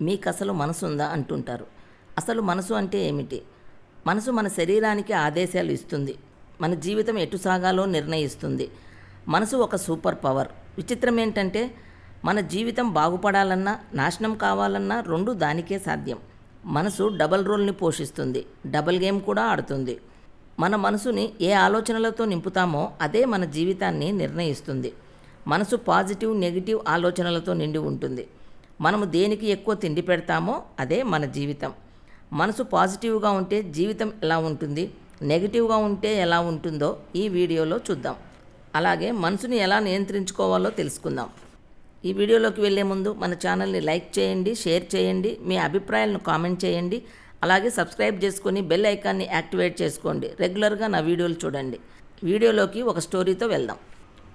మీకసలు మనసుందా అంటుంటారు. అసలు మనసు అంటే ఏమిటి? మనసు మన శరీరానికి ఆదేశాలు ఇస్తుంది. మన జీవితం ఎటు సాగాలో నిర్ణయిస్తుంది. మనసు ఒక సూపర్ పవర్. విచిత్రం ఏంటంటే మన జీవితం బాగుపడాలన్నా, నాశనం కావాలన్నా రెండూ దానికే సాధ్యం. మనసు డబల్ రోల్ని పోషిస్తుంది. డబల్ గేమ్ కూడా ఆడుతుంది. మన మనసుని ఏ ఆలోచనలతో నింపుతామో అదే మన జీవితాన్ని నిర్ణయిస్తుంది. మనసు పాజిటివ్, నెగిటివ్ ఆలోచనలతో నిండి ఉంటుంది. మనము దేనికి ఎక్కువ తిండి పెడతామో అదే మన జీవితం. మనసు పాజిటివ్గా ఉంటే జీవితం ఎలా ఉంటుంది, నెగిటివ్గా ఉంటే ఎలా ఉంటుందో ఈ వీడియోలో చూద్దాం. అలాగే మనసుని ఎలా నియంత్రించుకోవాలో తెలుసుకుందాం. ఈ వీడియోలోకి వెళ్ళే ముందు మన ఛానల్ని లైక్ చేయండి, షేర్ చేయండి, మీ అభిప్రాయాలను కామెంట్ చేయండి. అలాగే సబ్స్క్రైబ్ చేసుకొని బెల్ ఐకాన్ని యాక్టివేట్ చేసుకోండి. రెగ్యులర్గా నా వీడియోలు చూడండి. వీడియోలోకి ఒక స్టోరీతో వెళ్దాం.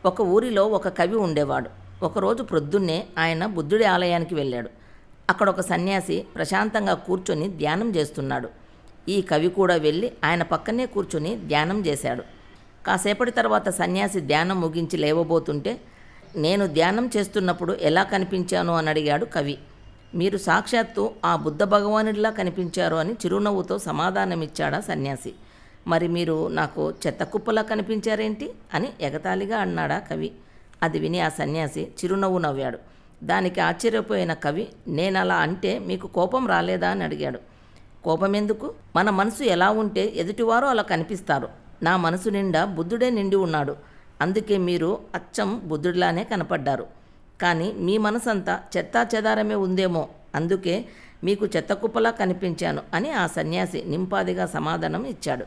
ఒక ఊరిలో ఒక కవి ఉండేవాడు. ఒకరోజు ప్రొద్దున్నే ఆయన బుద్ధుడి ఆలయానికి వెళ్ళాడు. అక్కడ ఒక సన్యాసి ప్రశాంతంగా కూర్చొని ధ్యానం చేస్తున్నాడు. ఈ కవి కూడా వెళ్ళి ఆయన పక్కనే కూర్చొని ధ్యానం చేశాడు. కాసేపటి తర్వాత సన్యాసి ధ్యానం ముగించి లేవబోతుంటే, నేను ధ్యానం చేస్తున్నప్పుడు ఎలా కనిపించాను అని అడిగాడు కవి. మీరు సాక్షాత్తు ఆ బుద్ధ భగవానుడిలా కనిపించారు అని చిరునవ్వుతో సమాధానమిచ్చాడా సన్యాసి. మరి మీరు నాకు చెత్త కుప్పలా కనిపించారేంటి అని ఎగతాళిగా అన్నాడా కవి. అది విని ఆ సన్యాసి చిరునవ్వు నవ్వాడు. దానికి ఆశ్చర్యపోయిన కవి, నేనలా అంటే మీకు కోపం రాలేదా అని అడిగాడు. కోపం ఎందుకు? మన మనసు ఎలా ఉంటే ఎదుటివారు అలా కనిపిస్తారు. నా మనసు నిండా బుద్ధుడే నిండి ఉన్నాడు. అందుకే మీరు అచ్చం బుద్ధుడిలానే కనపడ్డారు. కానీ మీ మనసంతా చెత్తా చెదారమే ఉందేమో, అందుకే మీకు చెత్తకుప్పలా కనిపించాను అని ఆ సన్యాసి నింపాదిగా సమాధానం ఇచ్చాడు.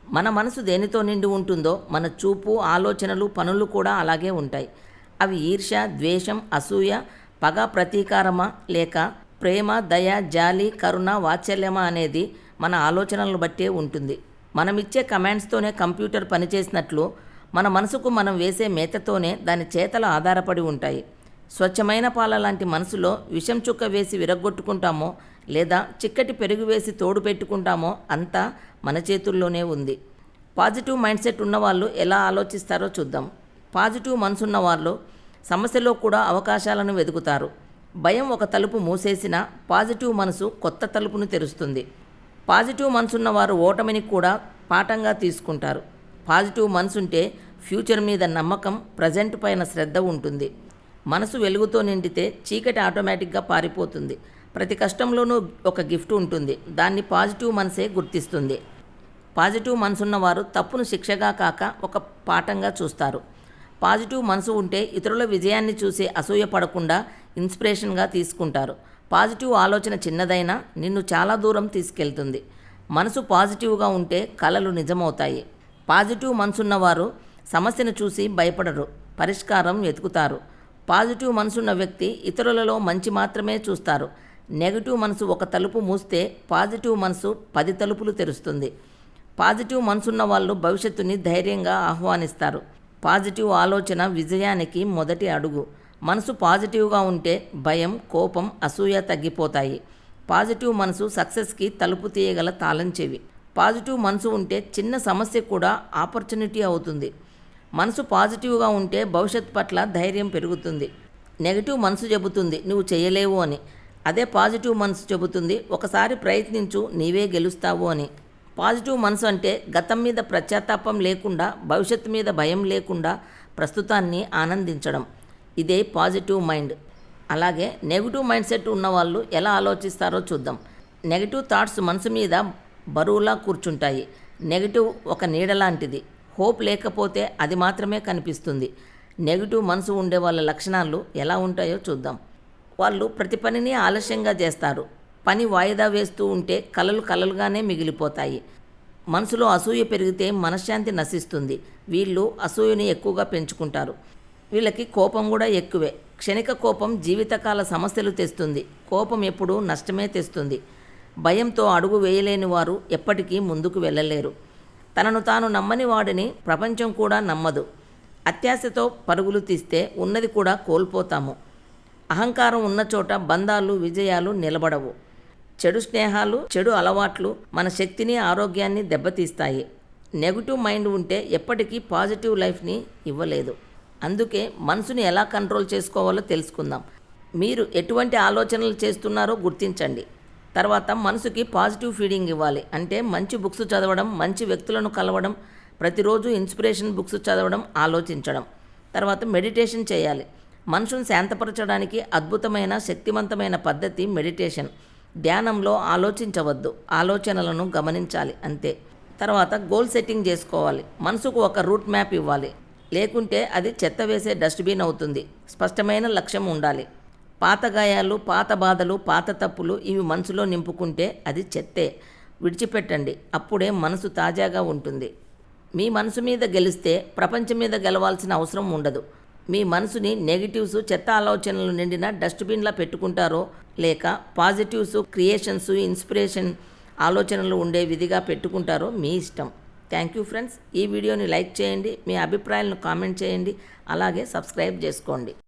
మన మనసు దేనితో నిండి ఉంటుందో మన చూపు, ఆలోచనలు, పనులు కూడా అలాగే ఉంటాయి. అవి ఈర్ష్య, ద్వేషం, అసూయ, పగ, ప్రతీకారమా లేక ప్రేమ, దయ, జాలి, కరుణ, వాత్సల్యమా అనేది మన ఆలోచనలను బట్టే ఉంటుంది. మనమిచ్చే కమాండ్స్తోనే కంప్యూటర్ పనిచేసినట్లు మన మనసుకు మనం వేసే మేతతోనే దాని చేతలు ఆధారపడి ఉంటాయి. స్వచ్ఛమైన పాల లాంటి మనసులో విషం చుక్క వేసి విరగ్గొట్టుకుంటామో లేదా చిక్కటి పెరుగు వేసి తోడు పెట్టుకుంటామో అంతా మన చేతుల్లోనే ఉంది. పాజిటివ్ మైండ్ సెట్ ఉన్నవాళ్ళు ఎలా ఆలోచిస్తారో చూద్దాం. పాజిటివ్ మనసున్న వాళ్ళు సమస్యలో కూడా అవకాశాలను వెతుకుతారు. భయం ఒక తలుపు మూసేసినా పాజిటివ్ మనసు కొత్త తలుపును తెరుస్తుంది. పాజిటివ్ మనసున్న వారు ఓటమిని కూడా పాఠంగా తీసుకుంటారు. పాజిటివ్ మనసుంటే ఫ్యూచర్ మీద నమ్మకం, ప్రజెంట్ పైన శ్రద్ధ ఉంటుంది. మనసు వెలుగుతో నిండితే చీకటి ఆటోమేటిక్గా పారిపోతుంది. ప్రతి కష్టంలోనూ ఒక గిఫ్ట్ ఉంటుంది. దాన్ని పాజిటివ్ మనసే గుర్తిస్తుంది. పాజిటివ్ మనసున్న వారు తప్పును శిక్షగా కాక ఒక పాఠంగా చూస్తారు. పాజిటివ్ మనసు ఉంటే ఇతరుల విజయాన్ని చూసి అసూయ పడకుండా ఇన్స్పిరేషన్గా తీసుకుంటారు. పాజిటివ్ ఆలోచన చిన్నదైనా నిన్ను చాలా దూరం తీసుకెళ్తుంది. మనసు పాజిటివ్గా ఉంటే కలలు నిజమవుతాయి. పాజిటివ్ మనసున్నవారు సమస్యను చూసి భయపడరు, పరిష్కారం వెతుకుతారు. పాజిటివ్ మనసున్న వ్యక్తి ఇతరులలో మంచి మాత్రమే చూస్తారు. నెగిటివ్ మనసు ఒక తలుపు మూస్తే పాజిటివ్ మనసు 10 తలుపులు తెరుస్తుంది. పాజిటివ్ మనసున్న వాళ్ళు భవిష్యత్తుని ధైర్యంగా ఆహ్వానిస్తారు. పాజిటివ్ ఆలోచన విజయానికి మొదటి అడుగు. మనసు పాజిటివ్గా ఉంటే భయం, కోపం, అసూయ తగ్గిపోతాయి. పాజిటివ్ మనసు సక్సెస్కి తలుపు తీయగల తాళం చెవి. పాజిటివ్ మనసు ఉంటే చిన్న సమస్య కూడా ఆపర్చునిటీ అవుతుంది. మనసు పాజిటివ్గా ఉంటే భవిష్యత్తు పట్ల ధైర్యం పెరుగుతుంది. నెగిటివ్ మనసు చెబుతుంది నువ్వు చేయలేవు అని. అదే పాజిటివ్ మనసు చెబుతుంది ఒకసారి ప్రయత్నించు, నీవే గెలుస్తావు అని. పాజిటివ్ మనసు అంటే గతం మీద పశ్చాత్తాపం లేకుండా, భవిష్యత్తు మీద భయం లేకుండా ప్రస్తుతాన్ని ఆనందించడం. ఇదే పాజిటివ్ మైండ్. అలాగే నెగిటివ్ మైండ్ సెట్ ఉన్నవాళ్ళు ఎలా ఆలోచిస్తారో చూద్దాం. నెగిటివ్ థాట్స్ మనసు మీద బరువులా కూర్చుంటాయి. నెగిటివ్ ఒక నీడ లాంటిది. హోప్ లేకపోతే అది మాత్రమే కనిపిస్తుంది. నెగిటివ్ మనసు ఉండే వాళ్ళ లక్షణాలు ఎలా ఉంటాయో చూద్దాం. వాళ్ళు ప్రతి పనిని ఆలస్యంగా చేస్తారు. పని వాయిదా వేస్తూ ఉంటే కలలు కలలుగానే మిగిలిపోతాయి. మనసులో అసూయ పెరిగితే మనశ్శాంతి నశిస్తుంది. వీళ్ళు అసూయని ఎక్కువగా పెంచుకుంటారు. వీళ్ళకి కోపం కూడా ఎక్కువే. క్షణిక కోపం జీవితకాల సమస్యలు తెస్తుంది. కోపం ఎప్పుడూ నష్టమే తెస్తుంది. భయంతో అడుగు వేయలేని వారు ఎప్పటికీ ముందుకు వెళ్ళలేరు. తనను తాను నమ్మని వాడిని ప్రపంచం కూడా నమ్మదు. అత్యాశతో పరుగులు తీస్తే ఉన్నది కూడా కోల్పోతాము. అహంకారం ఉన్న చోట బంధాలు, విజయాలు నిలబడవు. చెడు స్నేహాలు, చెడు అలవాట్లు మన శక్తిని, ఆరోగ్యాన్ని దెబ్బతీస్తాయి. నెగిటివ్ మైండ్ ఉంటే ఎప్పటికీ పాజిటివ్ లైఫ్ని ఇవ్వలేదు. అందుకే మనసుని ఎలా కంట్రోల్ చేసుకోవాలో తెలుసుకుందాం. మీరు ఎటువంటి ఆలోచనలు చేస్తున్నారో గుర్తించండి. తర్వాత మనసుకి పాజిటివ్ ఫీడింగ్ ఇవ్వాలి. అంటే మంచి బుక్స్ చదవడం, మంచి వ్యక్తులను కలవడం, ప్రతిరోజు ఇన్స్పిరేషన్ బుక్స్ చదవడం, ఆలోచించడం. తర్వాత మెడిటేషన్ చేయాలి. మనసును శాంతపరచడానికి అద్భుతమైన శక్తివంతమైన పద్ధతి మెడిటేషన్. ధ్యానంలో ఆలోచించవద్దు, ఆలోచనలను గమనించాలి అంతే. తర్వాత గోల్ సెట్టింగ్ చేసుకోవాలి. మనసుకు ఒక రూట్ మ్యాప్ ఇవ్వాలి, లేకుంటే అది చెత్త వేసే డస్ట్బిన్ అవుతుంది. స్పష్టమైన లక్ష్యం ఉండాలి. పాత గాయాలు, పాత బాధలు, పాత తప్పులు ఇవి మనసులో నింపుకుంటే అది చెత్తే. విడిచిపెట్టండి, అప్పుడే మనసు తాజాగా ఉంటుంది. మీ మనసు మీద గెలిస్తే ప్రపంచం మీద గెలవాల్సిన అవసరం ఉండదు. మీ మనసుని నెగిటివ్స్, చెత్త ఆలోచనలు నిండిన డస్ట్బిన్లా పెట్టుకుంటారో, లేక పాజిటివ్స్, క్రియేషన్స్, ఇన్స్పిరేషన్ ఆలోచనలు ఉండే విధిగా పెట్టుకుంటారో మీ ఇష్టం. Thank you friends. ఈ వీడియోని లైక్ చేయండి, మీ అభిప్రాయాలను కామెంట్ చేయండి, అలాగే సబ్స్క్రైబ్ చేసుకోండి.